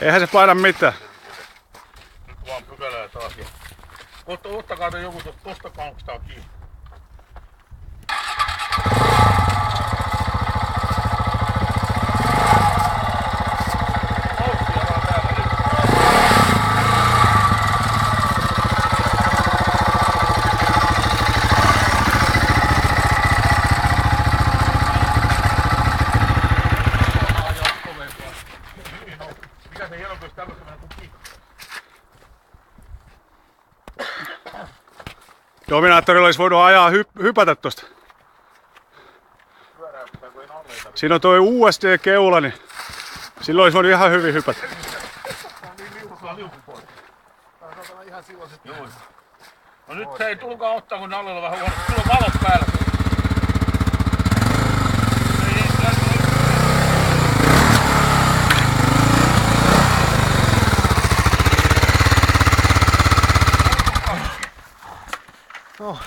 Eihän se paina mitään. Nyt vaan pykälää taas. Ottakaa te joku tosta kanksta kiinni. Mikä se hieno, jos tämmöistä vähän tukii? Dominaattorilla olisi voinut ajaa hypätä tosta. Pyöräyttää, kun ei nalleita. Siinä on toi USD-keula, niin silloin olisi voinut ihan hyvin hypätä. Tää on niin liukukaa liukupois. Tää on saatana ihan silloiset. Joo. No nyt se ei tulkaa ottaa, kun nallella vähän huono. Sulla on valot päällä. Oh.